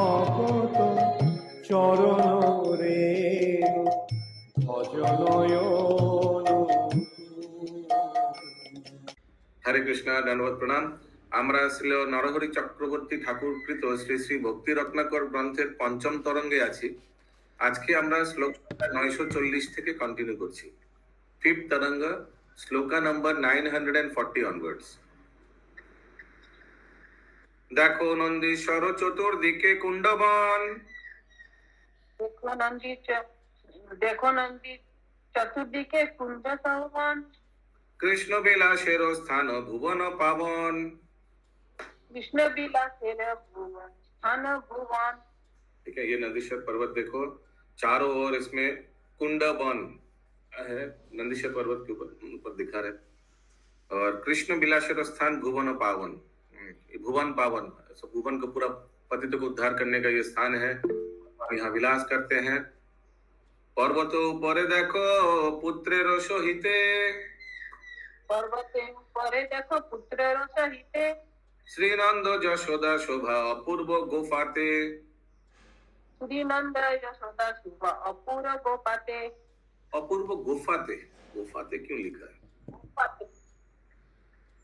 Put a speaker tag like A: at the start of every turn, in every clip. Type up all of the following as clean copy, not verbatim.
A: ভকত চরণ রেণু ভজনয়ন।
B: হরে কৃষ্ণ, দণ্ডবত প্রণাম। আমরা ছিল নরহরি চক্রবর্তী ঠাকুরকৃত শ্রী শ্রী ভক্তি রত্নাকর গ্রন্থের পঞ্চম তরঙ্গে আছি। আজকে আমরা শ্লোক 940 থেকে কন্টিনিউ করছি। ফিফথ তরঙ্গ, শ্লোকা নম্বর 940 অনওয়ার্ডস। দেখো নন্দীশ্বর চতুর্দিকে কুণ্ডবন,
C: দেখো নন্দী চতুর্দিকে কুঞ্জ সৌবন,
B: কৃষ্ণ বিলাসের স্থান ভুবন পাবন।
C: कृष्ण विलासेर भुवन स्थान भुवन।
B: ठीक है, ये नंदीश्वर पर्वत देखो, चारों ओर इसमें कुंडबन है, नंदीश्वर पर्वत के ऊपर दिखा रहे। और कृष्ण विलासेर स्थान भुवन पावन, भुवन पावन, सब भुवन को पूरा पतित को उद्धार करने का ये स्थान है। यहाँ विलास करते हैं। पर्वतो ऊपर देखो पुत्रेर सहिते,
C: पर्वते ऊपरे देखो पुत्रेर सहिते,
B: श्रीनंद यशोदा शोभा अपूर्व गोफाते।
C: श्रीनंद यशोदा शोभा अपूर्व गोपाते।
B: अपूर्व गोफाते, गोफाते क्यों लिखा है?
C: गोपाते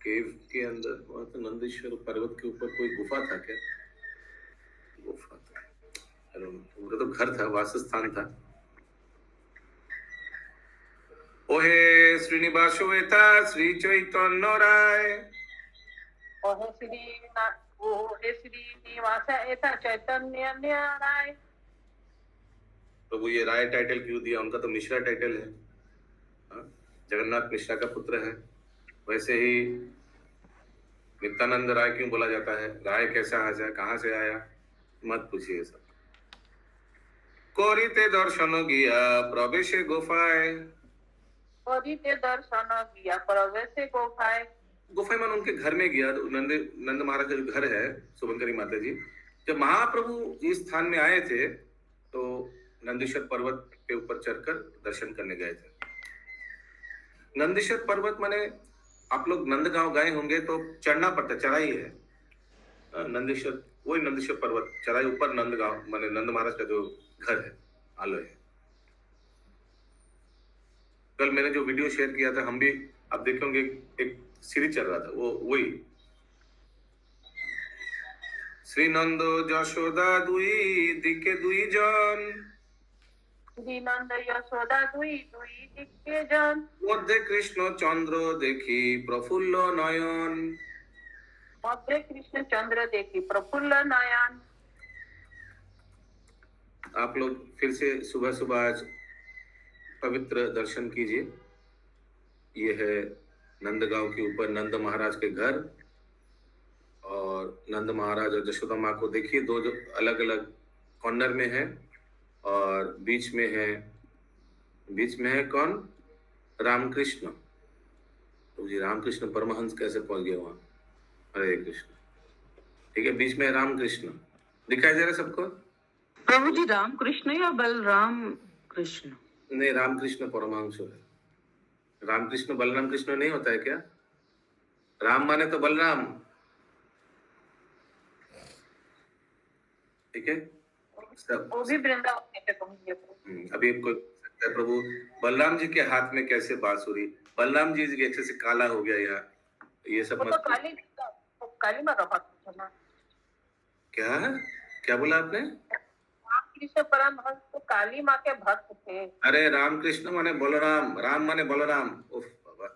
B: केव के अंदर, वहां तो नंदीश्वर पर्वत के ऊपर कोई गुफा था क्या? गुफा था, उनका तो घर था, वासस्थान था। ओहे श्रीनिवास एता श्री चैतन्य राय,
C: ओहे श्रीनिवास एता चैतन्य राय।
B: प्रभु ये राय टाइटल क्यों दिया? उनका तो मिश्रा टाइटल है, जगन्नाथ मिश्रा का पुत्र है। वैसे ही नित्यानंद राय क्यों बोला जाता है? राय कैसा आ जाए, कहाँ से आया, मत पूछिए सब। कोरिते दर्शन गया प्रवेश गुफाए,
C: कोरिते दर्शन गया प्रवेश गुफाए।
B: गुफाए मन उनके घर में गया। नंद महाराज का जो घर है, शुभंकरी माता जी, जब महाप्रभु इस स्थान में आए थे तो नंदीश्वर पर्वत के ऊपर चढ़कर दर्शन करने गए थे। नंदीश्वर पर्वत माने, आप लोग नंदगांव गए होंगे तो चढ़ना पड़ता, चढ़ाई है। नंदीश्वर, वही नंदीश्वर पर्वत, चढ़ाई ऊपर नंदगांव माने नंद महाराज का जो घर है, आलय है। कल मैंने जो वीडियो शेयर किया था, हम भी आप देखेंगे एक सीढ़ी चल रहा था, वो वही श्रीनंद यशोदा दुई दिके दुई जन,
C: श्रीनंद यशोदा दुई दुई दिके जन,
B: मध्य कृष्ण चंद्र देखी प्रफुल्ल नयन,
C: मध्य कृष्ण चंद्र देखी प्रफुल्ल नयन।
B: आप लोग फिर से सुबह सुबह आज पवित्र दर्शन कीजिए। ये है नंदगांव के ऊपर नंद महाराज के घर, और नंद महाराज और यशोदा माँ को देखिए, दो जो अलग अलग कॉर्नर में है, और बीच में है कौन? रामकृष्ण। तो जी रामकृष्ण परमहंस कैसे पहुंच गए वहां? हरे कृष्ण। ठीक है, बीच में रामकृष्ण दिखाई दे रहा है सबको?
D: प्रभु जी रामकृष्ण या बलराम कृष्ण?
B: नहीं, रामकृष्ण परमहंस है। रामकृष्ण बलराम कृष्ण नहीं होता है क्या? राम माने तो बलराम, ठीक है।
C: वो भी वृंदावन पे पहुंचे।
B: अभी कोई प्रभु बलराम जी के हाथ में कैसे बांसुरी, बलराम जी जैसे से काला हो गया यहाँ, ये सब
C: तो काली माँ का भक्त था।
B: क्या बोला आपने?
C: रामकृष्ण परमहंस तो काली माँ के भक्त थे।
B: अरे रामकृष्ण माने बलराम, राम माने बलराम। उफ बाबा।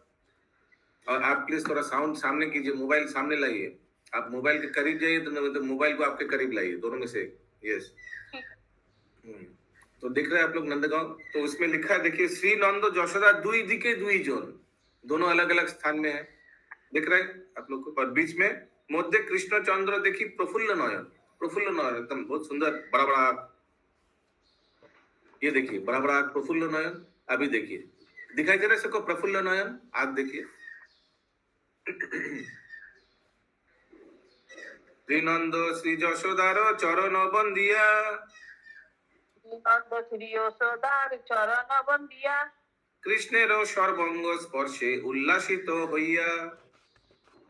B: और आप प्लीज थोड़ा साउंड सामने कीजिए, मोबाइल सामने लाइए। आप मोबाइल के करीब जाइए तो मोबाइल को आपके करीब लाइए, दोनों में से। यस। तो देख रहे हैं आप लोग नंदगांव, तो उसमें लिखा है, देखिए, श्री नंद यशोदा दुई दिके दुई जोन, दोनों अलग अलग स्थान में है, दिख रहे हैं आप लोग को। और बीच में मध्य कृष्ण चंद्र देखी प्रफुल्ल नयन, प्रफुल्ल नयन एकदम बहुत सुंदर, बड़ा बड़ा, ये देखिए बड़ा बड़ा प्रफुल्ल नयन। अभी देखिए दिखाई दे रहा है सबको प्रफुल्ल नयन? आग देखिए। श्रीनंद श्री यशोदार चरण बंदिया,
C: श्रीनंद श्री यशोदार चरण बंदिया,
B: कृष्णेर सर्वंग स्पर्शे उल्लासित हইয়া,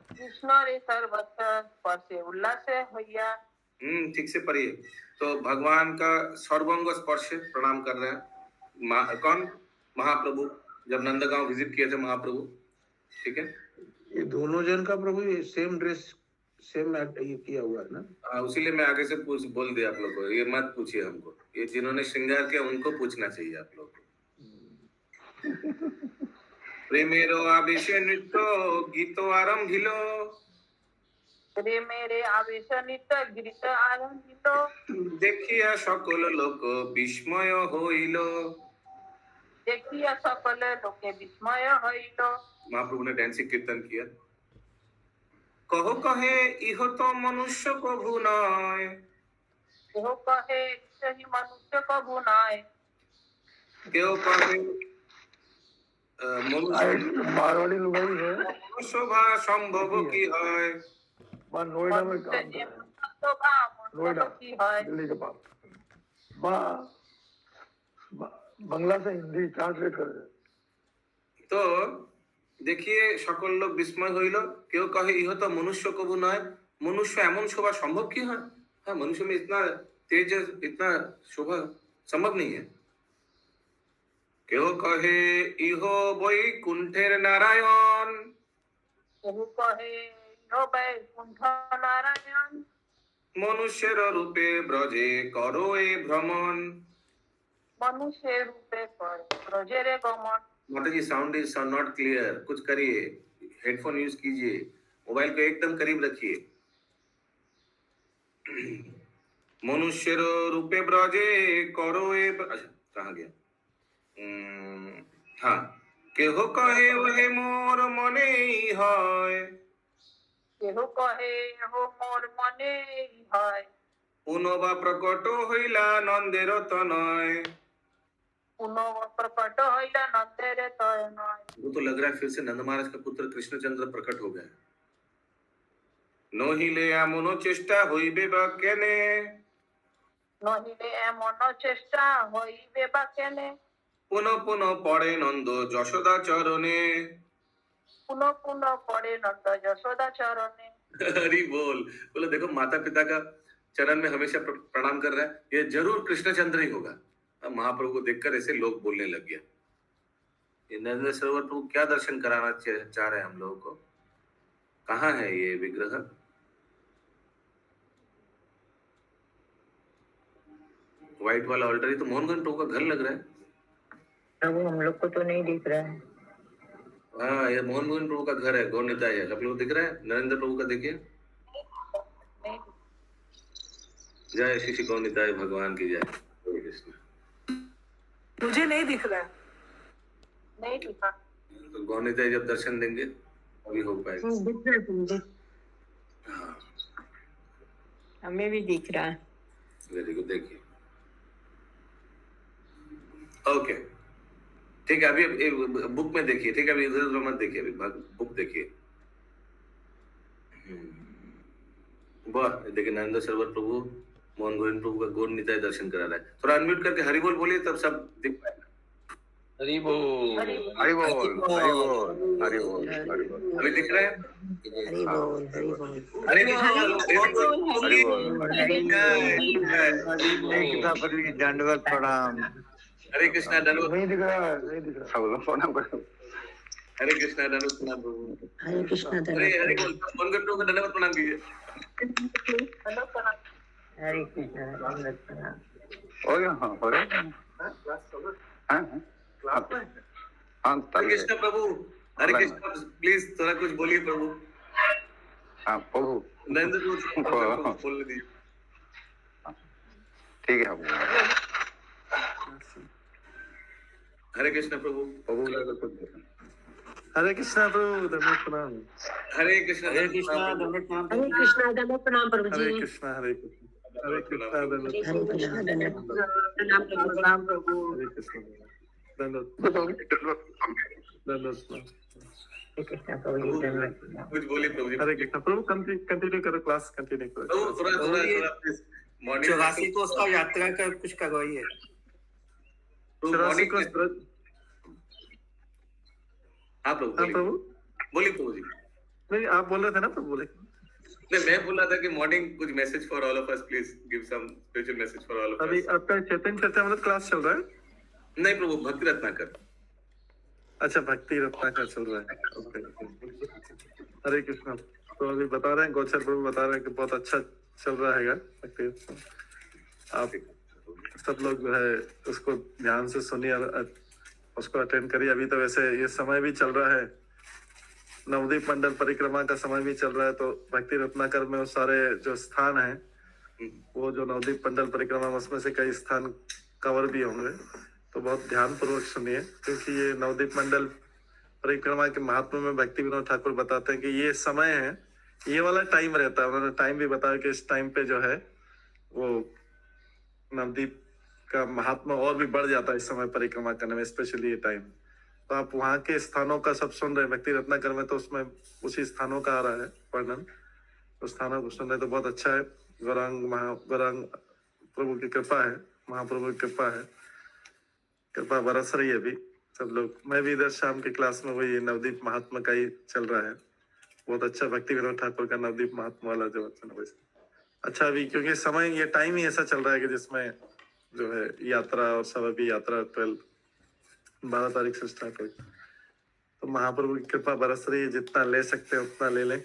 C: कृष्णरे सर्वत्र स्पर्शे उल्लास हইয়া,
B: ठीक से पढ़िए। तो भगवान का सर्वांग स्पर्श प्रणाम कर रहे हैं। कौन? महाप्रभु। जब नंदगांव विजिट किए थे महाप्रभु, ठीक है।
E: ये दोनों जन का प्रभु ये सेम ड्रेस सेम ये किया हुआ है ना।
B: उसीलिए मैं आगे से बोल दिया आप लोग को, ये मत पूछिए हमको, ये जिन्होंने श्रृंगार किया उनको पूछना चाहिए आप लोग को। प्रेमेरो आवेशे नृत्य गीतो आरंभिलो,
C: প্রেমেরে আবেশনিত গীত আরম্ভিত,
B: দেখিয়া সকল লোক বিস্ময় হইল।
C: দেখিয়া সকলে লোকে বিস্ময় হইল।
B: महाप्रभु ने डांसिंग कीर्तन किया। कहो कहे इहो तो मनुष्य कभु नय,
C: কেহ কহে সেই মনুষ্য কভু নয়,
B: केओ कहे मनुष्य
E: मारवाड़ी लुगाई है,
B: शोभा संभव की है।
E: वहाँ नोएडा में
C: মনুষ্য
E: काम
C: এমন
E: करता
C: শোভা
E: है। नोएडा
C: মনুষ্য কি হয়।
E: दिल्ली के पास वहाँ बांग्ला से हिंदी ट्रांसलेट कर रहे।
B: तो देखिए सकल लोग विस्मय হইল, কেউ कहे इहो तो मनुष्य कभु नय, मनुष्य एमन शोभा संभव की है। हाँ, मनुष्य में इतना तेज इतना शोभा संभव नहीं है। केउ कहे इहो बैकुंठेर नारायण,
C: কেহ কহে ইহ বৈকুণ্ঠ নারায়ণ,
B: मनुष्यर रूपे ब्रजे करो ए भ्रमण।
C: মনুষ্যের রূপে করে ব্রজেরে গমন।
B: माता जी साउंड इज नॉट क्लियर, कुछ करिए, हेडफोन यूज कीजिए, मोबाइल को एकदम करीब रखिए। मनुष्यर रूपे ब्रजे करो ए अच्छा कहाँ गया? हाँ, केहो कहे वहे मोर मने হয়,
C: কেহ কহে হো মোর মনে হয়,
B: পুনবা প্রকট হইলা নন্দের তনয়।
C: পুনঃ প্রকট হইলা নন্দের তয় নয়।
B: वो तो लग रहा है फिर से नंद महाराज का पुत्र कृष्णचंद्र प्रकट हो गया। नहिले एमनो चेष्टा হইবে বা কেনে,
C: নহিলে এমন চেষ্টা হইবে বা কেনে,
B: পুনঃ পুনঃ পড়ে নন্দ যশোদা চরণে।
C: পুনঃ পুনঃ পড়ে নন্দ যশোদা চরণে।
B: हरि बोल। बोलो देखो माता पिता का चरण में हमेशा प्रणाम कर रहा है, ये जरूर कृष्णचंद्र ही होगा। अब महाप्रभु को देखकर ऐसे लोग बोलने लग गया। ये नरेंद्र सरोवर प्रभु क्या दर्शन कराना चाह रहे हैं हम लोगों को? कहाँ है ये विग्रह? व्हाइट वाला ऑल्टर, ये तो मोहनगंज प्रभु का घर लग रहा है।
D: प्रभु हम लोग को तो नहीं दिख रहा है।
B: हाँ, ये मोहनगंज प्रभु का घर है, गौरनिताय है। आप लोग दिख रहा है? नरेंद्र प्रभु का देखिए।
C: नहीं,
B: जय श्री श्री गौरनिताय भगवान की जय। हरे कृष्ण।
F: मुझे नहीं दिख रहा है।
C: नहीं दिखा।
B: तो गौरनिताय जब दर्शन देंगे अभी हो पाएगा।
D: दिख रहा है प्रभु,
B: हाँ,
D: हमें भी दिख रहा है।
B: Very good. देखिए, ओके, ठीक है। अभी बुक में देखिए, ठीक है। अभी इधर उधर मत देखिए, अभी बुक देखिए। वाह, देखिए नरेंद्र सरोवर प्रभु मोहन गोविंद प्रभु का गौर निताय दर्शन करा रहा है। थोड़ा अनम्यूट करके हरि बोल बोलिए, तब सब दिख पाएगा।
E: हरि बोल,
C: हरि बोल।
E: हरि बोल, हरि बोल, हरि बोल, हरि बोल।
B: अभी दिख रहा है?
D: हरि बोल, हरि बोल।
B: हरे कृष्ण,
E: दंडवत प्रणाम।
B: हरे कृष्णा, दंडवत।
E: नहीं दिख रहा है, नहीं दिख रहा। सब लोग प्रणाम करो।
B: हरे कृष्णा, दंडवत प्रणाम प्रभु।
D: हरे कृष्णा
B: हरे हरे बोल, मोहन गोविंद प्रभु का दंडवत प्रणाम कीजिए।
C: हेलो प्रणाम।
D: हरे कृष्णा दंडवत प्रणाम।
E: हो गया, हाँ, हो रहा है। हाँ, हाँ,
B: हरे कृष्ण प्रभु, हरे कृष्ण, प्लीज थोड़ा कुछ बोलिए प्रभु।
E: हाँ, प्रभु,
B: नरेंद्र प्रभु बोलने दीजिए।
E: ठीक है।
B: हरे कृष्ण प्रभु।
E: प्रभु लगा कुछ।
A: हरे कृष्णा प्रभु, दंडवत प्रणाम।
B: हरे कृष्ण,
A: हरे कृष्णा, दंडवत प्रणाम।
D: हरे कृष्णा दंडवत प्रणाम प्रभु
A: हरे
D: जी।
A: कृष्णा, हरे कृष्णा, हरे कृष्णा, दंडवत
D: हरे कृष्णा दंडवत प्रणाम प्रभु, प्रणाम प्रभु।
A: हरे कृष्णा, दंडवत दंडवत प्रणाम।
D: हरे कृष्णा प्रभु जी दंडवत प्रणाम।
B: कुछ बोलिए प्रभु जी।
A: हरे कृष्णा प्रभु, कंटिन्यू करो, क्लास कंटिन्यू करो।
B: प्रभु थोड़ा थोड़ा थोड़ा प्लीज मॉर्निंग
F: 84 को उसका यात्रा का कुछ करवाइए।
A: चौरासी को
B: हाँ प्रभु
A: हाँ
B: बोलिए।
A: प्रभु,
B: बोलिए प्रभु जी।
A: नहीं आप बोल रहे थे ना प्रभु, बोले।
B: नहीं, मैं बोल रहा था कि मॉर्निंग कुछ message for all of us, please give some special message for all of
A: अभी
B: अस।
A: आपका चैतन्य चरितमृत क्लास चल रहा है?
B: नहीं प्रभु, भक्ति रत्नाकर।
A: अच्छा, भक्ति रत्नाकर चल रहा है। ओके। हरे कृष्णा। तो अभी बता रहे हैं, गोचर प्रभु बता रहे हैं कि बहुत अच्छा चल रहा है भक्ति। आप सब लोग जो है उसको ध्यान से सुनिए और उसको अटेंड करिए। अभी तो वैसे ये समय भी चल रहा है, नवदीप मंडल परिक्रमा का समय भी चल रहा है, तो भक्ति रत्नाकर में वो सारे जो स्थान हैं, वो जो नवदीप मंडल परिक्रमा में उसमें से कई स्थान कवर भी होंगे। तो बहुत ध्यान पूर्वक सुनिए, क्योंकि ये नवदीप मंडल परिक्रमा के महात्मा में भक्ति विनोद ठाकुर बताते हैं कि ये समय है, ये वाला टाइम रहता है। उन्होंने टाइम भी बताया कि इस टाइम पे जो है वो नवदीप का महात्मा और भी बढ़ जाता है इस समय परिक्रमा करने में, स्पेशली ये टाइम। तो आप वहाँ के स्थानों का सब सुन रहे हैं भक्ति रत्नाकर में, तो उसमें उसी स्थानों का आ रहा है वर्णन। तो स्थानों को सुन रहे तो बहुत अच्छा है। गौरांग प्रभु की कृपा है, महाप्रभु की कृपा है, कृपा बरस रही है अभी सब लोग। मैं भी इधर शाम की क्लास में वही नवदीप महात्मा का ही चल रहा है। बहुत अच्छा भक्ति विनोद ठाकुर का नवदीप महात्मा वाला जो वचन है वैसे अच्छा। अभी क्योंकि समय ये टाइम ही ऐसा चल रहा है कि जिसमें जो है यात्रा और सब, अभी यात्रा 12 तारीख से स्टार्ट हुई। तो महाप्रभु की कृपा बरस रही है, जितना ले सकते हैं उतना ले लें।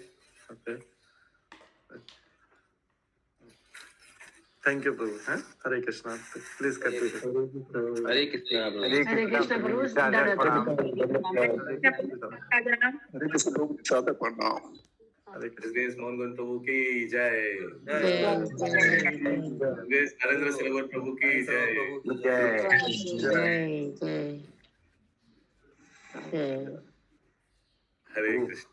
A: थैंक यू प्रभु। है हरे कृष्णा। Please continue.
B: हरे कृष्णा प्रभु।
D: हरे कृष्ण प्रभु।
E: सादर प्रणाम।
A: हरे कृष्ण प्रभु, सादर प्रणाम। हरे कृष्ण।
B: देश मोहन प्रभु की जय। देश नरेंद्र सरोवर प्रभु की जय। हरे कृष्ण।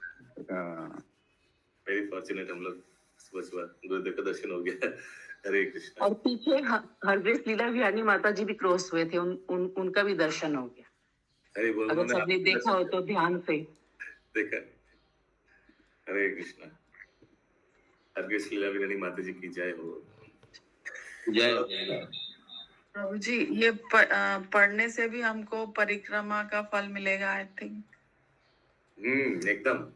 B: वेरी फॉर्चुनेट, हम लोग सुबह सुबह गुरुदेव का दर्शन हो गया। हरे कृष्ण।
D: और पीछे हरग्रेस लीला विहारी माता जी भी क्रॉस हुए थे, उनका भी दर्शन हो गया।
B: हरे बोल।
D: अगर सबने देखा हो तो ध्यान से
B: देखा। हरे कृष्ण। हरग्रेस लीला विहारी माता जी की जय हो। जय।
G: प्रभु जी, ये पढ़ने से भी हमको परिक्रमा का फल मिलेगा, आई थिंक।
B: एकदम।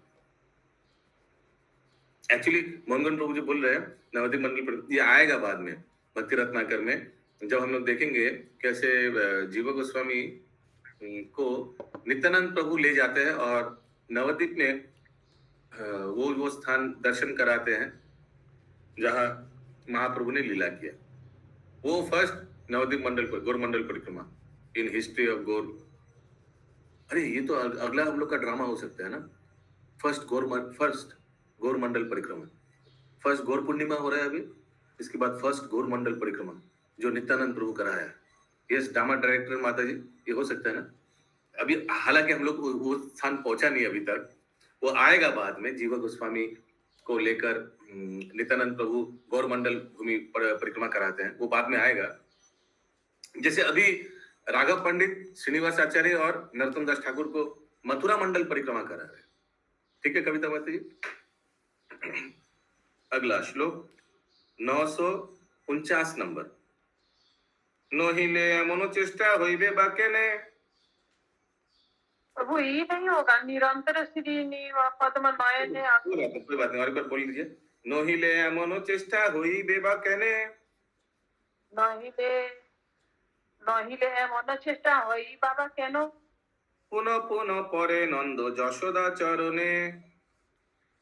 B: एक्चुअली मोहन प्रभु जी बोल रहे हैं नवदीप मंडल पर, ये आएगा बाद में भक्ति रत्नाकर में, जब हम लोग देखेंगे कैसे जीव गोस्वामी को नित्यानंद प्रभु ले जाते हैं और नवदीप में वो स्थान दर्शन कराते हैं जहाँ महाप्रभु ने लीला किया। वो फर्स्ट नवदीप मंडल पर गौर मंडल परिक्रमा इन हिस्ट्री ऑफ गौर। अरे ये तो अगला हम लोग का ड्रामा हो सकता है ना। फर्स्ट गौर मंडल परिक्रमा, फर्स्ट गौर पूर्णिमा हो रहा है अभी, इसके बाद फर्स्ट गौर मंडल परिक्रमा जो नित्यानंद प्रभु कराया है। यस ड्रामा डायरेक्टर माता जी, ये हो सकता है ना। अभी हालांकि हम लोग वो स्थान पहुंचा नहीं अभी तक, वो आएगा बाद में। जीवा गोस्वामी को लेकर नित्यानंद प्रभु गौर मंडल भूमि परिक्रमा कराते हैं, वो बाद में आएगा। जैसे अभी राघव पंडित, श्रीनिवास आचार्य और नरोत्तम दास ठाकुर को मथुरा मंडल परिक्रमा करा रहे हैं। ठीक है कविता माता जी। अगला श्लोक 949 नंबर। नोहिले एमनो चेष्टा होइबे बाकेने।
C: प्रभु ये नहीं होगा निरंतर श्री पद्म नयन
B: कोई बात नहीं, और एक बार बोल लीजिए। नोहिले एमनो चेष्टा होइबे बाकेने।
C: नहिले एमन चेष्टा होई बाबा केनो।
B: पुनः पुनः परे नंद यशोदा चरणे।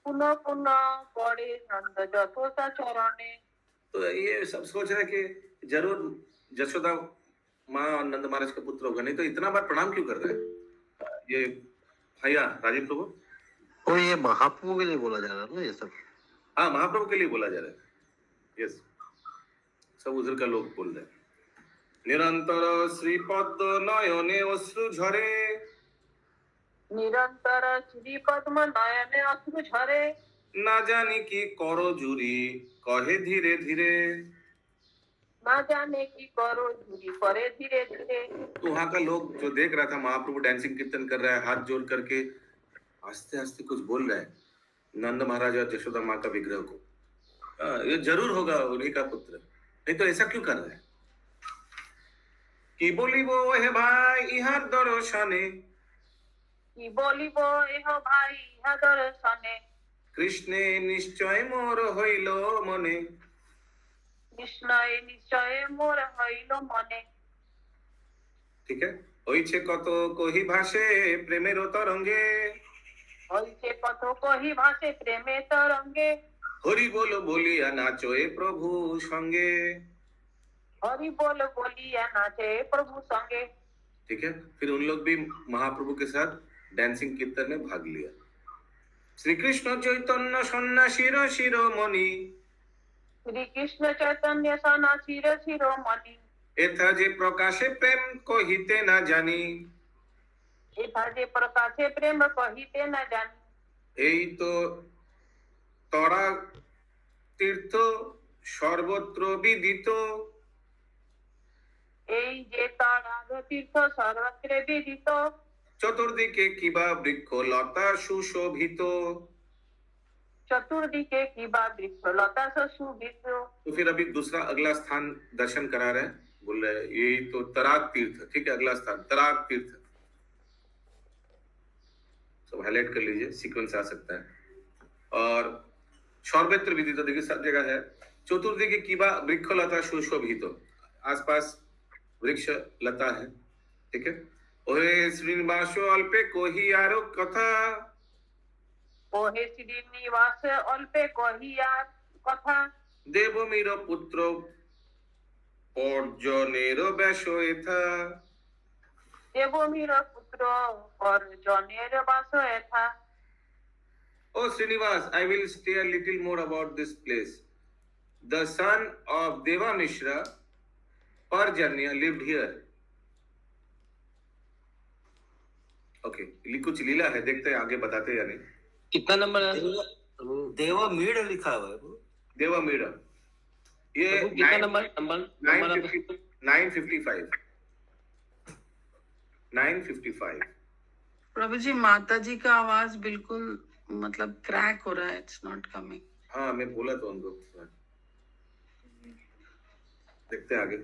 C: पुनः पुनः पड़े नंद यशोदा चरणे।
B: तो ये सब सोच रहे कि जरूर यशोदा माँ और नंद महाराज का पुत्र होगा, नहीं तो इतना बार प्रणाम क्यों कर रहे हैं ये भैया राजीव प्रभु?
H: और ये महाप्रभु के लिए बोला जा रहा है ना ये सब?
B: हाँ, महाप्रभु के लिए बोला जा रहा है। यस, सब उधर का लोग बोल रहे हैं। निरंतर श्रीपद नयने अश्रु झरे।
C: निरंतर श्री पद्म नयने अश्रु झरे।
B: ना जाने की करो जुरी कहे धीरे धीरे।
C: ना जाने की करो जुरी करे धीरे धीरे।
B: तो वहां का लोग जो देख रहा था महाप्रभु डांसिंग कीर्तन कर रहा है, हाथ जोड़ करके आस्ते आस्ते कुछ बोल रहा है नंद महाराज और यशोदा माँ का विग्रह को। ये जरूर होगा उन्हीं का पुत्र, नहीं तो ऐसा क्यों कर रहा है? कि बोलिबो हे भाई इहार दर्शने।
C: की बोलिबो एह भाई इहा दर्शने।
B: কৃষ্ণে নিশ্চয় মোর হইল মনে।
C: কৃষ্ণয়ে নিশ্চয় মোর হইল মনে।
B: ঠিক है, হইছে কত কহি ভাসে প্রেমের তরঙ্গে।
C: হইছে কত কহি ভাসে প্রেমে তরঙ্গে।
B: হরি বল বলিয়া নাচোয় প্রভু সঙ্গে।
C: हरि बोल बोलिया नाचे प्रभु संगे।
B: ठीक है, फिर उन लोग भी महाप्रभु के साथ डांसिंग कीर्तन में भाग लिया। श्री कृष्ण चैतन्य सन्यासीर शिरोमणि।
C: श्री कृष्ण चैतन्य सना शिर शिरोमणि।
B: एथा जे प्रकाशे प्रेम कहिते ना जानी।
C: एथा जे प्रकाशे प्रेम कहिते न जानी।
B: এই তো তরা তীর্থ সর্বত্র বিদিত।
C: এই যে তারাগ তীর্থ সর্বত্র বিদিত।
B: চতুর্দিকে কিবা বৃক্ষ লতা সুশোভিত।
C: चतुर्दिके की बात लता से सुभित।
B: तो फिर अभी दूसरा अगला स्थान दर्शन करा रहे हैं, बोल रहे हैं, यही तो तराग तीर्थ। ठीक है, अगला स्थान तराग तीर्थ, सब हाईलाइट कर लीजिए, सीक्वेंस आ सकता है। और सर्वत्र विदित, तो देखिए सब जगह है। चतुर्दिके किबा वृक्ष लता सुशोभित, आसपास वृक्ष लता है। ठीक है, ओहे श्रीनिवास अल्पे कोही आरो कथा।
C: ओहे श्रीनिवास अल्पे कहिया कथा।
B: देवमीर पुत्र पर्जनेर बेश एथा।
C: देवमीर पुत्र अर्जुनेर वास यथा।
B: Oh Srinivas, I will stay a little more about this place. The son of Deva Mishra, Parjanya, lived here. Okay, कुछ लीला है, देखते हैं आगे बताते या नहीं।
H: कितना नंबर है
F: देवा मीड लिखा हुआ है।
B: देवा मीरा, ये
H: प्रभु, कितना नंबर नंबर नंबर आप-
B: 955 955।
G: प्रभु जी माता जी का आवाज बिल्कुल मतलब क्रैक हो रहा है, इट्स नॉट कमिंग।
B: हाँ, मैं बोला तो उनको। देखते हैं आगे।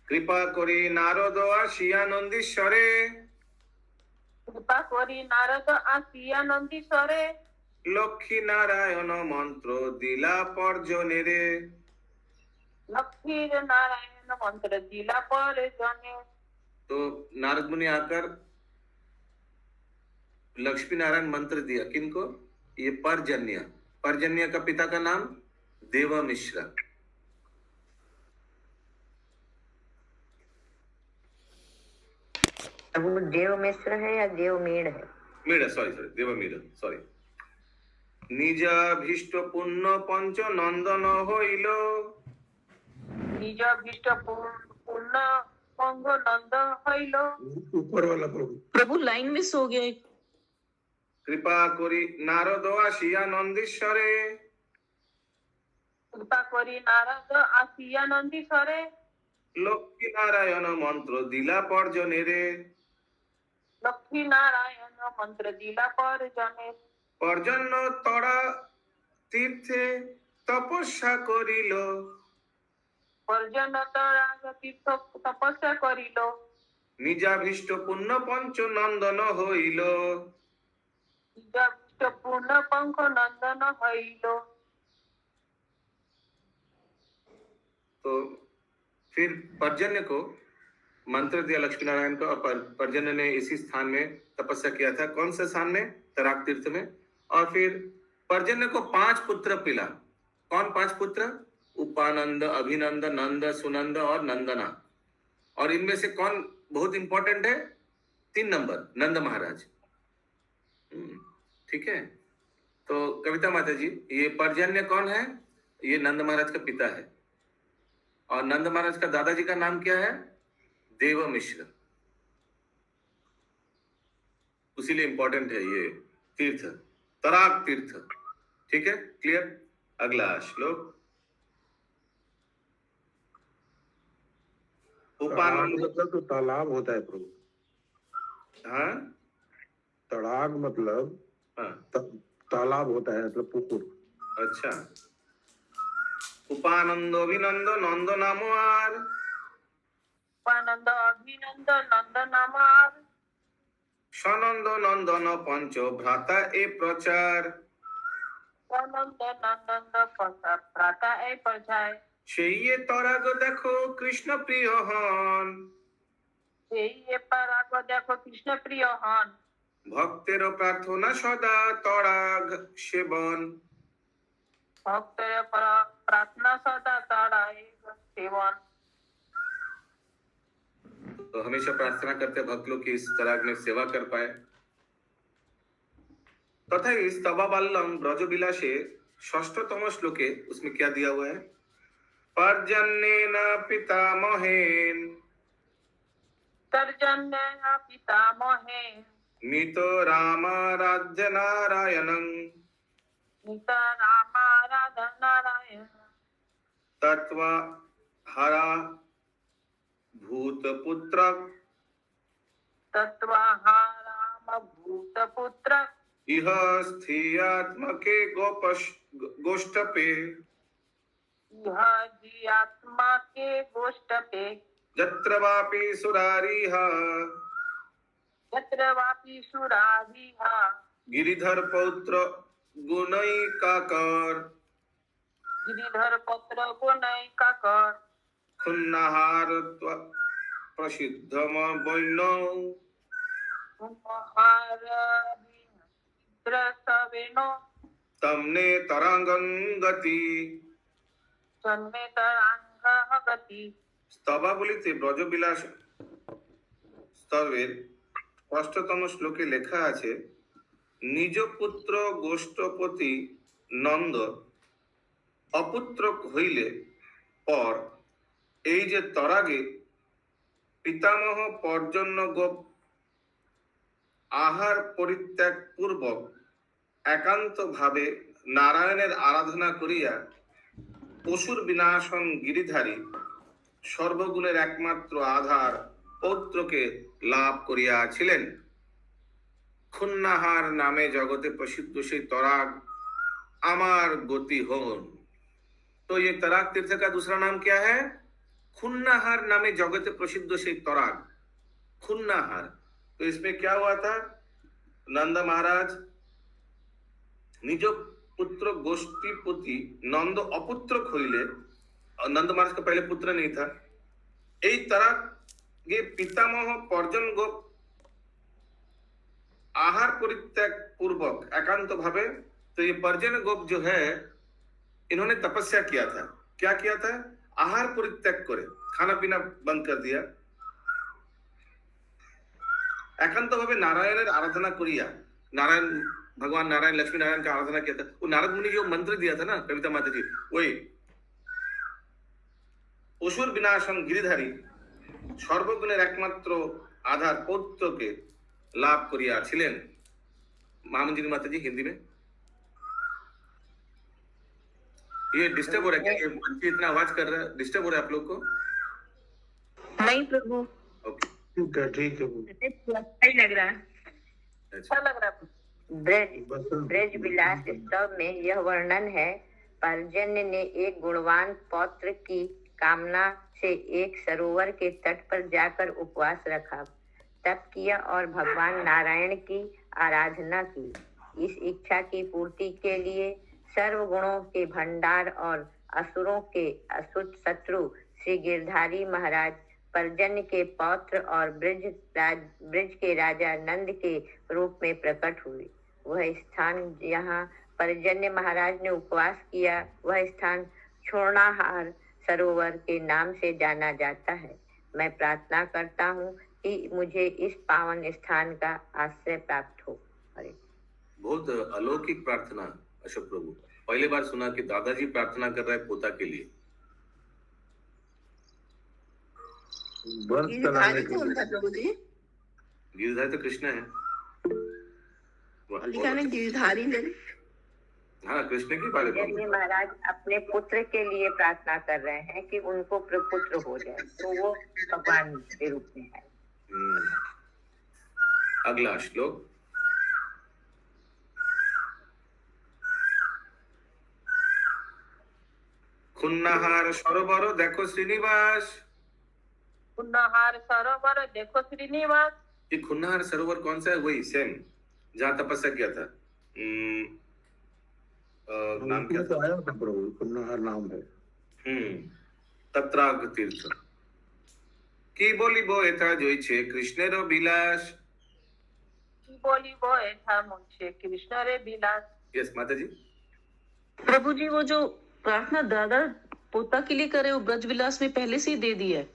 B: कृपा करी नारद आशिया नंदीश्वरे।
C: कृपा करी नारद आसिया नंदीश्वरे।
B: लक्ष्मी नारायण मंत्र दिला पर्जनेरे।
C: लक्ष्मी नारायण मंत्र दिला पर जने।
B: तो नारद मुनि आकर लक्ष्मी नारायण मंत्र दिया, किनको? ये पर्जन्य। पर्जन्य का पिता का नाम देवा मिश्रा।
I: वो देव मिश्र है या देव मीड़ है?
B: मीरा, सॉरी देवा मीरा, सॉरी। निजाभीष्ट पुण्य पंच नंदन होइल।
C: निज भीष्ट पूर्ण पंग नंद हईल।
E: ऊपर वाला प्रभु।
D: प्रभु लाइन मिस हो गया एक।
B: कृपा करी नारद आशिया नंदीश्वरे।
C: कृपा करी नारद आसिया नंदीश्वरे।
B: लक्ष्मी नारायण मंत्र दिला पर्जनेरे।
C: लक्ष्मी नारायण मंत्र दिला पर जने।
B: पर्जन्य तड़ा तीर्थे तपस्या करिल।
C: पर्जन तराग तीर्थ तपस्या करिल।
B: निजाभीष्ट पुण्य पंच नंदन होइल।
C: निज भीष्ट पूर्ण पंख नंदन हईल।
B: तो फिर पर्जन्य को मंत्र दिया लक्ष्मी नारायण को, और पर्जन्य ने इसी स्थान में तपस्या किया था। कौन से स्थान में? तराग तीर्थ में। और फिर पर्जन्य को 5 पुत्र पिला। कौन 5 पुत्र? उपानंद, अभिनंद, नंद, सुनंद और नंदना। और इनमें से कौन बहुत इंपॉर्टेंट है? 3 नंबर, नंद महाराज। ठीक है, तो कविता माता जी, ये पर्जन्य कौन है? ये नंद महाराज का पिता है। और नंद महाराज का दादाजी का नाम क्या है? देव मिश्र। उसीलिए इंपॉर्टेंट है ये तीर्थ, तराग तीर्थ। ठीक है, क्लियर? अगला श्लोक। उपानंद
E: मतलब तो तालाब होता है प्रभु।
B: हाँ
E: तड़ाग मतलब
B: हाँ,
E: तालाब होता है, मतलब पुकुर।
B: अच्छा। उपानंद अभिनंद नंद नामोर।
C: उपानंद अभिनंद नंद नामार।
B: সনন্দ নন্দন পঞ্চ ভ্রাতা এ প্রচার
C: আনন্দ নন্দন প্রাতা এই পর্যায়
B: সেই এ তরাগ দেখো কৃষ্ণ প্রিয় হন
C: এই পরাগ দেখো কৃষ্ণ প্রিয় হন
B: ভক্তের প্রার্থনা সদা তরাগ সেবন
C: ভক্তের প্রার্থনা সদা তারা সেবন
B: तो हमेशा प्रार्थना करते हैं भक्त लोग की इस तराग में सेवा कर पाए तथा इस तवाबाल्लम ब्रजविलासे षष्ठतम श्लोके उसमें क्या दिया हुआ है पर्जन्येन पितामहेन
C: तर्जन्य पितामहे
B: नीतो राम राज्य नारायणं
C: निता रामाराध नारायण
B: तत्व हरा भूतपुत्र
C: तत्वाहाराम भूतपुत्र
B: इह स्थियात्मके गोष्ठपे
C: यह जीवात्मा के गोष्ठ पे
B: यत्र वापि सुरारिह
C: यत्र वापि सुरारिह
B: गिरिधर पौत्र गुणैकाकर
C: गिरिधर पत्र गुणैका कर
B: खुन्नहार प्रसिद्धम वैनौ
C: सवेनो
B: तमने तरंगं गति
C: जन्मे तरांग गति
B: স্তবাবলিতে ব্রজবিলাস স্তবের অষ্টতম শ্লোকে লেখা আছে নিজ পুত্র গোষ্ঠপতি নন্দ অপুত্র হইলে পর এই যে তরাগে পিতামহ পর্জন্য গোপ আহার পরিত্যাগ পূর্বক একান্ত ভাবে নারায়ণের আরাধনা করিয়া পশুর বিনাশন গিরিধারী সর্বগুণের একমাত্র আধার পৌত্রকে লাভ করিয়াছিলেন খুন্নাহার নামে জগতে প্রসিদ্ধ সেই तराग अमर गति होन तो ये तराग तीर्थ का दूसरा नाम क्या है खुन्नाहार नामे जगते प्रसिद्ध से तराग खुन्नाहार तो इसमें क्या हुआ था नंद महाराज निज पुत्र गोष्ठीपति नंद अपुत्र खोइले और नंद महाराज का पहले पुत्र नहीं था यही तराग ये पितामह पर्जन गोप आहार परित्याग पूर्वक एकांत भावे तो ये पर्जन गोप जो है इन्होंने तपस्या किया था क्या किया था आहार परित्याग करे खाना पीना बंद कर दिया एकांत भावे नारायण आराधना करिया नारायण भगवान नारायण लक्ष्मी नारायण का आराधना किया था वो नारद मुनि जो मंत्र दिया था ना कविता माता जी वही असुर विनाशन गिरिधारी सर्वगुणेर एकमात्र आधार पौत्र के लाभ करिया छिलेन महामंजिरी माता जी हिंदी में ये डिस्टर्ब हो रहा है क्या ये बच्चे इतना आवाज कर रहा है डिस्टर्ब हो रहा है आप लोग को
D: नहीं प्रभु,
B: ओके
A: ठीक है
D: सही लग रहा है।
C: अच्छा लग रहा है
I: ब्रज ब्रज विलास स्तव में यह वर्णन है पर्जन्य ने एक गुणवान पौत्र की कामना से एक सरोवर के तट पर जाकर उपवास रखा तप किया और भगवान नारायण की आराधना की इस इच्छा की पूर्ति के लिए सर्व गुणों के भंडार और असुरों के असुत शत्रु श्री गिरधारी महाराज पर्जन्य के पौत्र और ब्रज के राजा नंद के रूप में प्रकट हुए वह स्थान जहाँ पर्जन्य महाराज ने उपवास किया वह स्थान छोड़नाहार सरोवर के नाम से जाना जाता है मैं प्रार्थना करता हूँ कि मुझे इस पावन स्थान का आश्रय प्राप्त हो। हरे
B: बहुत अलौकिक प्रार्थना अशोक प्रभु पहली बार सुना कि दादाजी प्रार्थना कर रहे हैं पोता के लिए
A: वंश चलाने के लिए
G: प्रभु जी
B: गिरधारी तो कृष्ण है
G: लिखा है गिरधारी ने
B: हाँ कृष्ण की बारे में
I: पर्जन्य महाराज अपने पुत्र के लिए प्रार्थना कर रहे हैं कि उनको प्रपुत्र हो जाए तो वो भगवान के रूप में है।
B: अगला श्लोक खुन्नाहार सरोवर देखो श्रीनिवास
C: पुनहार सरोवर देखो श्रीनिवास
B: ये खुन्नाहर सरोवर कौन सा है? वही सेम जहाँ तपस्या किया था। नाम क्या था?
A: आया था प्रभु, कुन्नाहर नाम है।
B: तत्राग तीर्थ। কি বলিব এটা জইছে কৃষ্ণের বিলাস।
C: কি বলিব এটা মুছে কৃষ্ণরে বিলাস।
B: यस माता जी।
D: प्रभु जी वो जो प्रार्थना दादा पोता के लिए करे वो ब्रजविलास में पहले से ही दे दिया है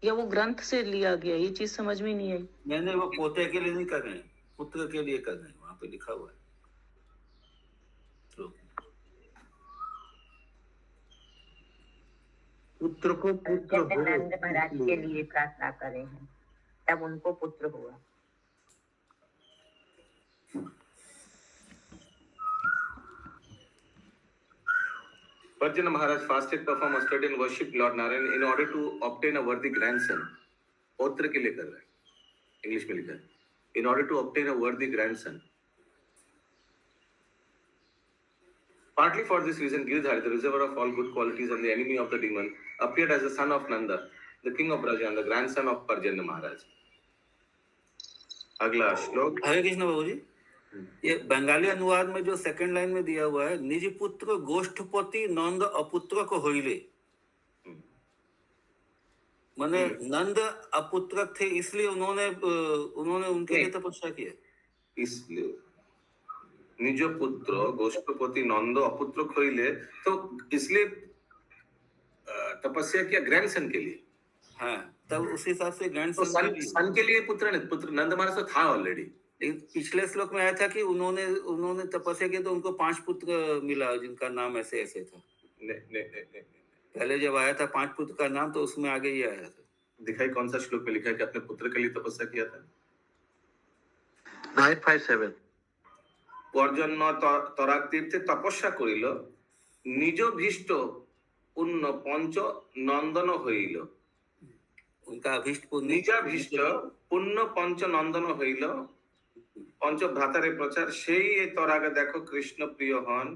D: या वो ग्रंथ से लिया गया? ये चीज समझ में नहीं आई।
F: मैंने वो पोते के लिए नहीं कर रहे हैं, पुत्र के लिए कर रहे हैं, वहां पे लिखा हुआ है। तो
A: पुत्र को पुत्र हो,
I: नंद महाराज के लिए प्रार्थना करे हैं, तब उनको पुत्र हुआ।
B: Parjana Maharaj fasted, performed austerity and worshipped Lord Narayan in order to obtain a worthy grandson. पौत्र के लिए कर रहा है, इंग्लिश में लिखा है, in order to obtain a worthy grandson. Partly for this reason, Giridhari, the reservoir of all good qualities and the enemy of the demon, appeared as the son of Nanda, the king of Braja and the grandson of Parjanya Maharaj. अगला श्लोक।
F: हरे कृष्ण बाबू जी, ये बंगाली अनुवाद में जो second line में दिया हुआ है, निज पुत्र गोष्ठपति नंद अपुत्र को होइले, माने नंद अपुत्र थे इसलिए उन्होंने उनके लिए तपस्या किया।
B: इसलिए निज पुत्र गोष्ठपति नंद अपुत्र होइले, तो इसलिए तपस्या किया ग्रैंडसन के लिए।
F: हाँ, तब उस हिसाब से ग्रैंडसन
B: तो सन के लिए पुत्र नहीं, पुत्र नंद महाराज तो था ऑलरेडी।
F: पिछले श्लोक में आया था कि उन्होंने तपस्या की तो उनको 5 पुत्र मिला जिनका नाम ऐसे ऐसे था।
B: नहीं।
F: पहले जब आया था 5 पुत्र का नाम तो उसमें आगे ही आया था।
B: दिखाई कौन सा श्लोक में लिखा है कि अपने पुत्र के लिए तपस्या किया था?
A: 957
B: पर्जन्य तराग तीर्थे तपस्या करिल, निज भीष्ट पुण्य पंच नंदन हईल।
F: उनका अभीष्ट पुण्य
B: निजाभीष्ट पुण्य पंच नंदन हईल, पंच भ्रातारे प्रचार সেই তরাগ দেখো কৃষ্ণ প্রিয় হন,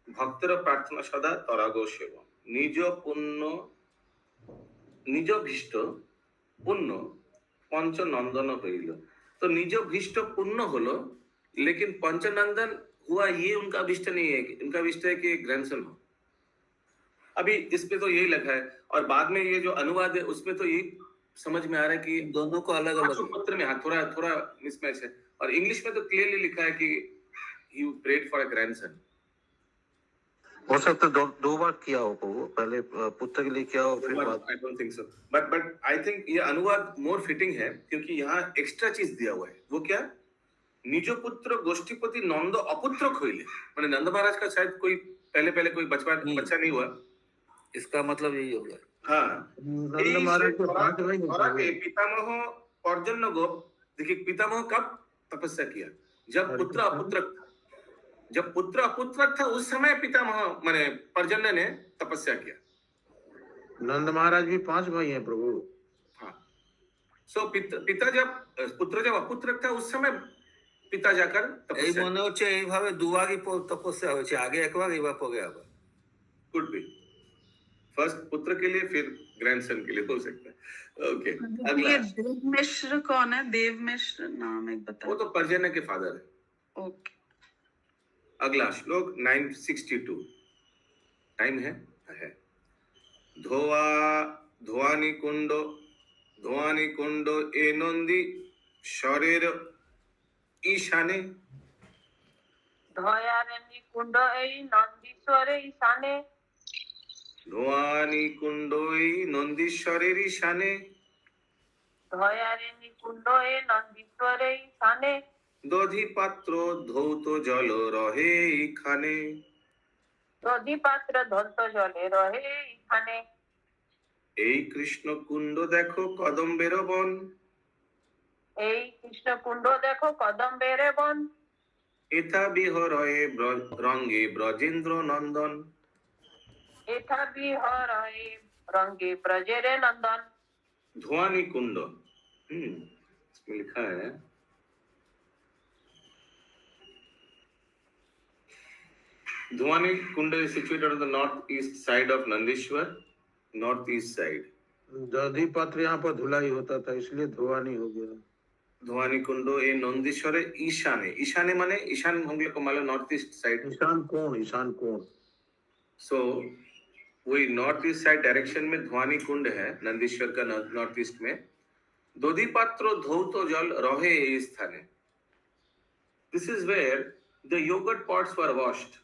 B: ভক্তের প্রার্থনা সদা তরাগ সেবন। নিজ ভীষ্ট পুণ্য पंच नंदन হইল। तो निज भीष्ट पुण्य हलो, लेकिन पंचनंदन हुआ ये उनका अभिष्ट नहीं है। उनका अभिष्ट है कि ग्रैंडसन हो। अभी इस पे तो यही लगा है, और बाद में ये जो अनुवाद है उसमें तो ये समझ में आ रहा है कि
F: दोनों को अलग अलग
B: पत्र में थोड़ा मिसमैच है, और इंग्लिश में तो क्लियरली लिखा है कि he prayed for a grandson.
A: हो सकता है दो बार किया हो, वो पहले पुत्र के लिए किया हो फिर बाद।
B: I don't think so, but I think ये अनुवाद मोर फिटिंग है, क्योंकि यहाँ एक्स्ट्रा चीज दिया हुआ है। वो क्या? निज पुत्र गोष्ठीपति नंद अपुत्र खोइले, माने नंद महाराज का शायद कोई पहले कोई बच्चा नहीं हुआ।
F: इसका मतलब यही होगा।
B: हाँ,
A: नंद महाराज के 5 भाई
B: के पितामह पर्जन्य गोप। देखिए पितामह कब तपस्या किया? जब पुत्र अपुत्रक था। जब पुत्र अपुत्रक था उस समय पितामह माने पर्जन्य ने तपस्या किया।
A: नंद महाराज भी 5 भाई हैं प्रभु।
B: हाँ, सो पिता जब पुत्र जब अपुत्रक था उस समय पिता जाकर
F: এই মনে হচ্ছে এইভাবে দুবারই তপস্যা হয়েছে, আগে একবার এবার পরে আবার।
B: कुड बी फर्स्ट पुत्र के लिए फिर ग्रैंडसन के लिए हो सकता है। ओके,
G: ये देव मिश्र कौन है? देव मिश्र नाम एक बता।
B: वो तो पर्जन्य के फादर है।
G: ओके,
B: अगला श्लोक 962 टाइम है धोआनी कुंडो ए नंदी शरीर ईशाने।
C: ধয়ারেণী কুণ্ড এই নন্দীশ্বরে ঈশানে।
B: ধোয়ানি কুণ্ডই নন্দীশ্বরের ঈশানে।
C: ধয়ারেণী কুণ্ড এই নন্দীশ্বরে ঈশানে।
B: দধি পাত্র ধৌত জল রহে এইখানে।
C: দধি পাত্র ধৌত জলে রহে এইখানে।
B: এই কৃষ্ণ কুণ্ড দেখো কদম্বের বন।
C: এই কৃষ্ণ কুণ্ড দেখো কদম্বের বন।
B: এথা বিহরয়ে রঙ্গে ব্রজেন্দ্র নন্দন।
C: এথা বিহরয়ে রঙ্গে ব্রজের নন্দন।
B: धुआनी कुंड, इसमें लिखा है धुआनी कुंड is situated on the north east side of Nandishwar, north east side।
A: दधी पात्र यहाँ पर धुलाई होता था इसलिए धुआनी हो गया।
B: ध्वानी कुंड ये नंदीश्वर ईशाने ईशाने माने ईशान हम लोग को मालूम नॉर्थ ईस्ट साइड
A: ईशान कौन
B: सो वही नॉर्थ ईस्ट साइड डायरेक्शन में ध्वानी कुंड है नंदीश्वर का नॉर्थ ईस्ट में दधि पात्र धौत जल रहे এই স্থানে this is where the yoghurt pots were washed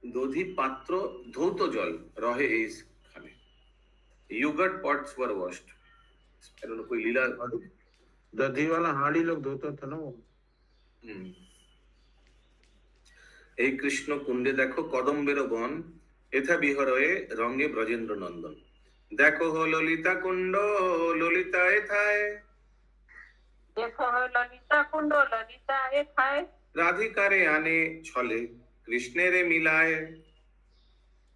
B: दधि पात्र धौत जल रहे এই স্থানে yoghurt pots were washed I don't know कोई लीला
A: दधी वाला हांडी लोग धोता था ना वो
B: এই কৃষ্ণ কুণ্ডে দেখো কদম্বের বন এথা বিহরয়ে রঙ্গে ব্রজেন্দ্র নন্দন দেখো হো ললিতা কুণ্ড ললিতা এথায়
C: देखो ललिता कुंड ललिता एक है
B: রাধিকারে আনে ছলে কৃষ্ণেরে মিলায়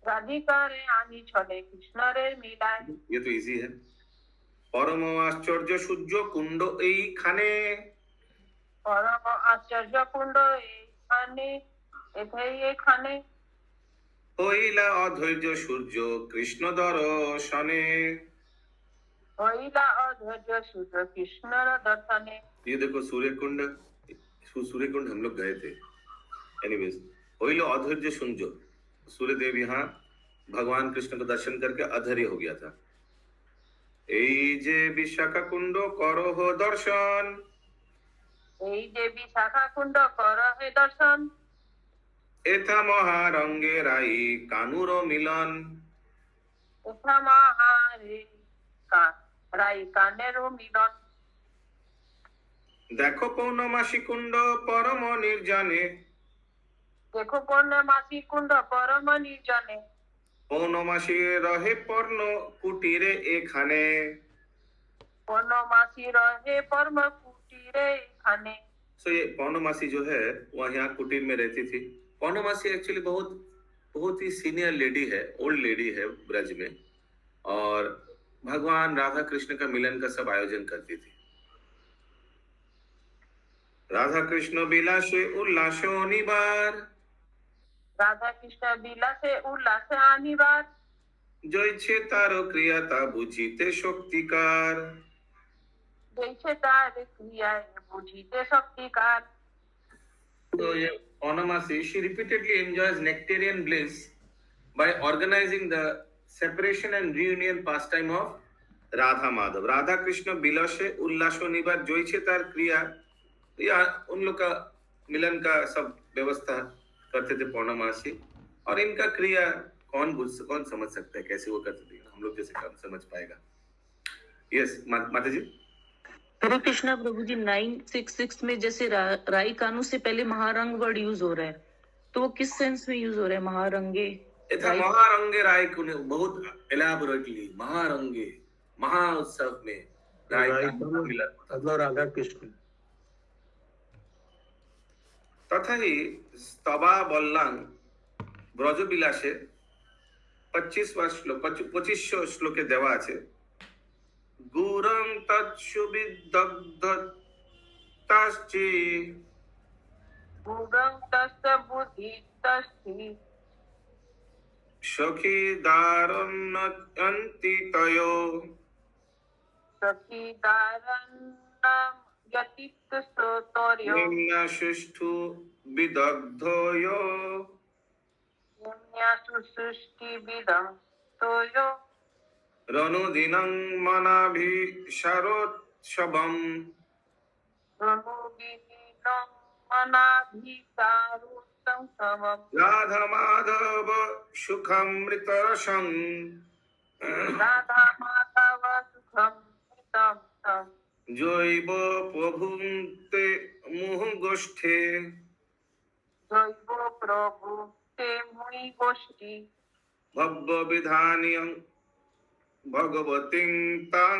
C: राधिका रे आनी छले कृष्ण रे मिलाय
B: ये तो इजी है परम आश्चर्य সূর্য কুণ্ড এইখানে
C: परम आश्चर्य कुंड एखाने एखाने
B: হইলা অধৈর্য সূর্য কৃষ্ণ দর্শনে
C: होइला अधैर्य सूर्य कृष्ण दर्शने
B: ये देखो सूर्य कुंड हम लोग गए थे एनीवेज होइलो अधैर्य सूर्य सूर्यदेव यहाँ भगवान कृष्ण का दर्शन करके अधैर्य हो गया था এই যে বিশাখা কুণ্ড করো দর্শন
C: এই যে বিশাখা কুণ্ড কর হে দর্শন
B: এথা মহারঙ্গে রাই কানুর মিলন
C: উঠা মহারে কা রাই কানেরও মিলন
B: দেখো পৌর্ণমাসী কুণ্ড পরম নির্জনে
C: দেখো পূর্ণমাসী কুণ্ড পরম নির্জনে
B: পৌর্ণমাসী রহে পর্ণ কুটিরে এখানে
C: পূর্ণমাসী রহে পরম কুটিরে এখানে
B: सो ये पौर्णमासी जो है वह यहाँ कुटीर में रहती थी पौर्णमासी एक्चुअली बहुत ही सीनियर लेडी है ओल्ड लेडी है ब्रज में और भगवान राधा कृष्ण का मिलन का सब आयोजन करती थी राधा कृष्ण बिलासे उल्लासो निबार
C: राधा कृष्ण बिलासे उल्लासे आनिबार
B: जयছে তার ক্রিয়াতা বুঝিতে শক্তিকার
C: जैसे तार क्रियाएं बुझिते शक्तिकार
B: So yeah, Purnamasi, she repeatedly enjoys nectarian bliss by organizing the separation and reunion pastime of Radha Madhav. Radha Krishna बिलासे उल्लासो निबार जयছে তার क्रिया या उन लोग का मिलन का सब व्यवस्था करते थे पौर्णमासी और इनका क्रिया कौन समझ सकता है कैसे वो करते थे हम लोग जैसे कम समझ पाएगा यस माता जी
D: हरे कृष्णा प्रभु जी 966 में जैसे राई कानू से पहले महारंग वर्ड यूज हो रहा है तो वो किस सेंस में यूज हो रहा है महारंगे
B: था महारंगे राय कुने बहुत एलाबोरेटली महारंगे महा उत्सव में राय कानू मिलन
A: मतलब राधा कृष्ण
B: तथा ही स्तवा बल्लांग ब्रजবিলাসে 25 শ্লোকে দেওয়া আছে গুরং তৎসুবিদগ্ধতাশ্চি
C: गुणं तस्य बुद्धि तस्ति
B: সখী দারণ্যন্তি তয়ো
C: सखीदारन्नं यतित स्तोत्र्यो
B: নিম্নসুষ্ঠু বিদগ্ধयो
C: यम्यासुसृष्टिविदं तोयो
B: রণুদিনং মনাভিসারোৎসবম
C: प्रमुदिनं मनाभिसारोत्सवम्
B: রাধা মাধব সুখামৃতরসং
C: राधा माधव सुखं हितं तं
B: জৈব প্রভুন্তে মুহ গোষ্ঠে
C: जैव प्रभु ते मुनि गोष्ठी
B: ভব্য বিধানিয়ং ভগবতীং তাং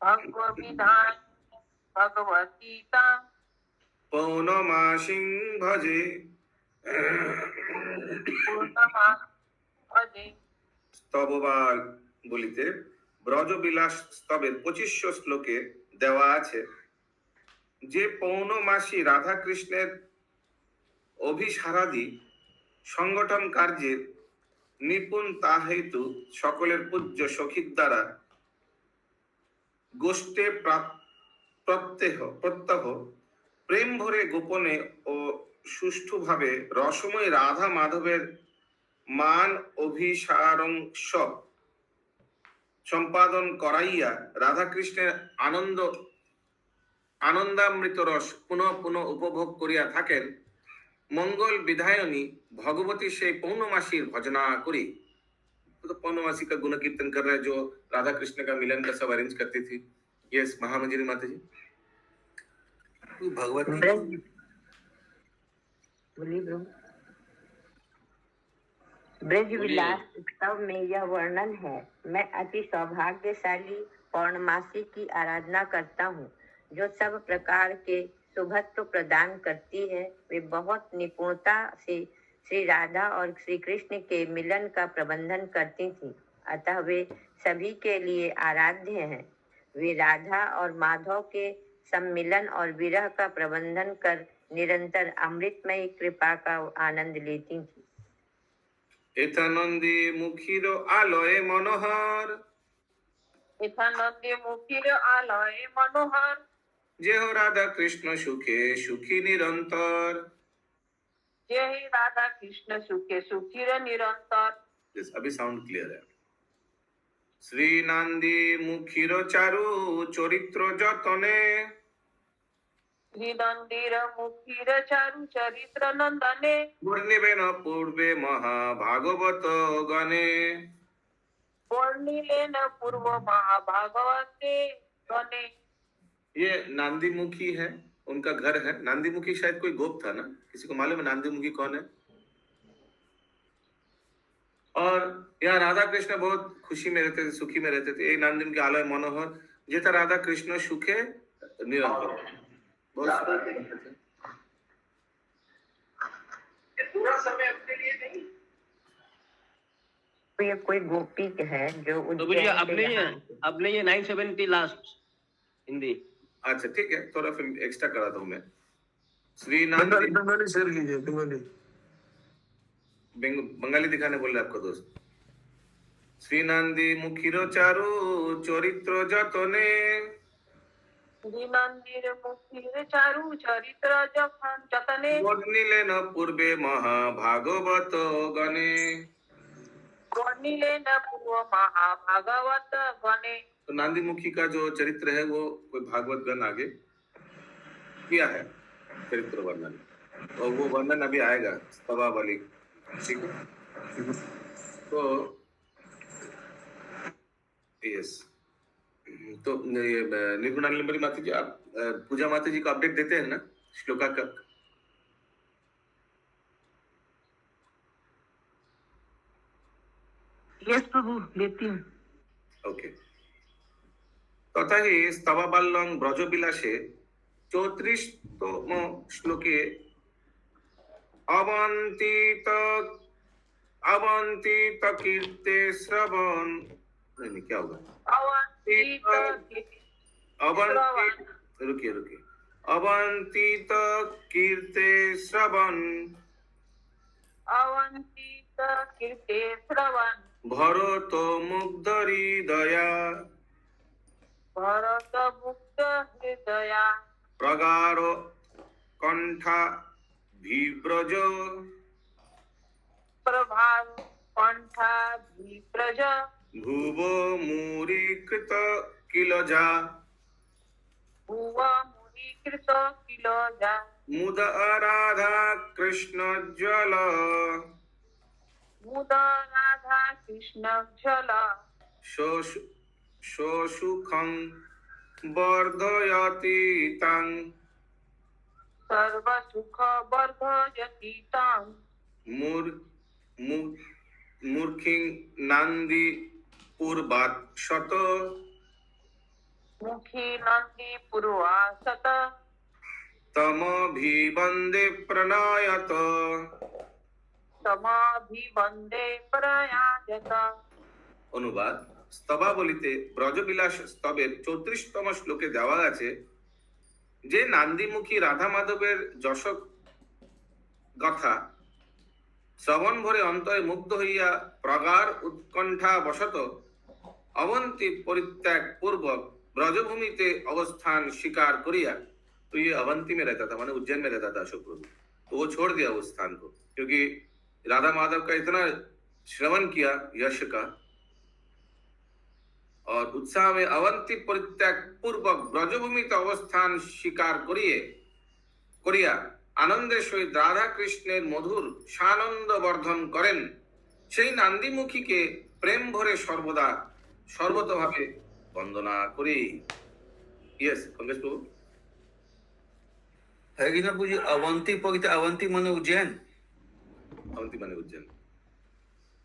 C: भगवद्विधान भगवती तां
B: পৌর্ণমাসিং ভজে
C: पूर्णमा भजे
B: স্তববাল বলিতে ব্রজবিলাস স্তবের 2500 শ্লোকে দেওয়া আছে যে পৌর্ণমাসী রাধা কৃষ্ণের অভিসারাদি সংগঠন কার্যে নিপুণ তা হেতু সকলের পূজ্য সখীর দ্বারা গোষ্ঠে প্রত্যহ প্রেম ভরে গোপনে ও সুষ্ঠুভাবে রসময় রাধা মাধবের মান অভিসারংশ সম্পাদন করাইয়া রাধাকৃষ্ণের আনন্দামৃত রস পুনঃ পুনঃ উপভোগ করিয়া থাকেন, मंगल विधायनी भगवती से पौर्णमासी भजना करी। तो पौर्णमासी का गुण कीर्तन कर रहे हैं जो राधा कृष्ण का मिलन का सब अरेंज करती थी। यस महामंजरी माता जी।
F: भगवती
I: ब्रज विलास उत्सव में यह वर्णन है। मैं अति सौभाग्यशाली पौर्णमासी की आराधना करता हूँ जो सब प्रकार के शुभत्व प्रदान करती है। वे बहुत निपुणता से श्री राधा और श्री कृष्ण के मिलन का प्रबंधन करती थी, अतः वे सभी के लिए आराध्य हैं। वे राधा और माधव के सम्मिलन और विरह का प्रबंधन कर निरंतर अमृतमयी कृपा का आनंद लेती थी।
B: एतानंदी मुखीर आलय मनोहर,
C: यथानंदे मुखिर आलय मनोहर,
B: जे हो राधा कृष्ण सुखे सुखी निरंतर।
C: जय हे राधा कृष्ण सुखे सुखीर निरंतर।
B: अभी साउंड क्लियर है। श्री नंदी मुखीर चारु चरित्र जतने,
C: श्री नंदीर मुखीर चारु चरित्र नंदने,
B: वर्णिबेन पूर्वे महाभागवत गणे।
C: वर्णिलेन पूर्व महाभागवते गणे।
B: ये नांदीमुखी है, उनका घर है। नांदीमुखी शायद कोई गोप था ना, किसी को मालूम है नांदीमुखी कौन है? और यहाँ राधा कृष्ण बहुत खुशी में रहते थे, सुखी में रहते थे। ये नांदीमुखी आलय मनोहर, जेता राधा कृष्ण सुखे निरंतर। बहुत
C: पूरा समय अपने लिए नहीं।
I: तो ये कोई गोपी है जो
H: तो
I: उज्जैन
H: भैया
I: से
H: अपने
I: यहाँ
H: ये 970 लास्ट हिंदी।
B: अच्छा ठीक है, थोड़ा फिर एक्स्ट्रा कराता हूँ मैं। श्री
A: बंगाली
B: नांदी
A: बंगाली शेयर कीजिए, बंगाली
B: बंगाली दिखाने बोल रहे आपका दोस्त। श्री नंदी मुखीर चारु चरित्र जतने,
C: श्री नंदीर मुखीर चारु चरित्र जतने,
B: वर्णिलेन पूर्वे महाभागवत गणे।
C: वर्णिलेन पूर्व महाभागवत गणे।
B: तो नांदीमुखी का जो चरित्र है वो कोई भागवत गण आगे किया है चरित्र वर्णन, और वो वर्णन अभी आएगा स्तवा वाली। ठीक है, तो यस, तो ये निर्गुणालंबरी माता जी, आप पूजा माता जी को अपडेट देते हैं ना श्लोका का?
D: यस प्रभु, लेती हूँ।
B: ओके। तथा ही स्तवाबाल्लं ब्रजविलासे 34तम श्लोके अवंतित कीर्ते श्रवण, नहीं क्या होगा? रुकिए अवंतित कीर्ते श्रवण,
C: अवंतित कीर्ते श्रवण,
B: भरत मुग्ध हृदया,
C: भरत मुक्त हृदया,
B: प्रगाढ़ कंठा विव्रज,
C: प्रभाव कंठा विप्रज,
B: भुव मूरीकृत किलजा,
C: भुव मुनीकृत किलजा,
B: मुद राधा कृष्ण जल,
C: मुद राधा कृष्ण जल,
B: सुखं वर्धयति तं,
C: सर्व सुख वर्धयति तं,
B: मूर्खिं नंदी पूर्वात् शत,
C: मुखी नंदी पूर्वासत,
B: तमभिवन्दे प्रणयत,
C: समाभिवन्दे प्रयाजत।
B: অনুবাদ, স্তবাবলিতে ব্রজবিলাস স্তবের 34তম শ্লোকে দেওয়া আছে যে নান্দিমুখী রাধা মাধবের যশ কথা শ্রবণ ভরে অন্তরে মুগ্ধ হইয়া প্রগাঢ় উৎকণ্ঠা বশত অবন্তী পরিত্যাগ পূর্বক ब्रजभूमि ते अवस्थान स्वीकार करिया। तो ये अवंती में रहता था, माने उज्जैन में रहता था अशोक प्रभु। तो वो छोड़ दिया उस स्थान को, क्योंकि राधा माधव का इतना श्रवण किया यश का, और उत्साह में अवंती परित्याग पूर्वक ब्रजभूमि ते अवस्थान स्वीकार करिया आनंदे सहित राधा कृष्णेर मधुर सानंद वर्धन करें। সেই নান্দিমুখী के प्रेम भरे सर्वदा सर्वतोभावे वंदना करी। यस कंग्रेस प्रभु।
F: है कि ना पूजी, अवंती पवित्र, अवंती माने उज्जैन,
B: अवंती माने उज्जैन।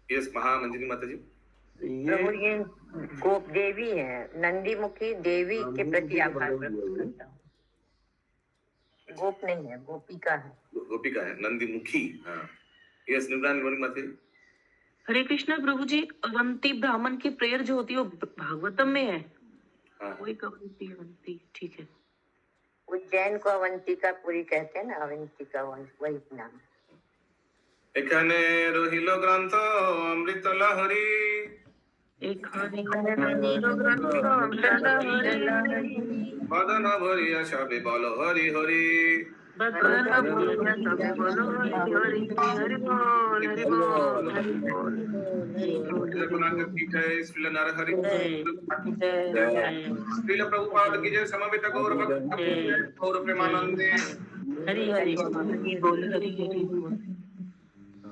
B: यस महानंदिनी माता जी।
I: प्रभु ये गोप देवी है, नंदी मुखी देवी के प्रति आभार प्रकट करता हूँ। गोप नहीं है, गोपिका है।
B: गोपिका है, नंदी मुखी। हाँ यस निर्मला माता जी।
D: हरे कृष्णा प्रभु जी, अवंती ब्राह्मण की प्रेयर जो होती है वो भागवतम में है।
B: हाँ
D: वही अवंती, अवंती, ठीक है।
I: उज्जैन को अवंतिका पुरी कहते हैं ना, अवंतिका वही नाम।
B: এখানে রহিল গ্রন্থ অমৃত লহরী,
D: एक
B: বদন ভরিয়া সবে বল হরি হরি। श्रील नरहरि श्रील प्रभुपाद की जय। समवेत गौर भक्त गौर प्रेमानंदे।
D: हरि हरि बोल, हरि हरि बोल।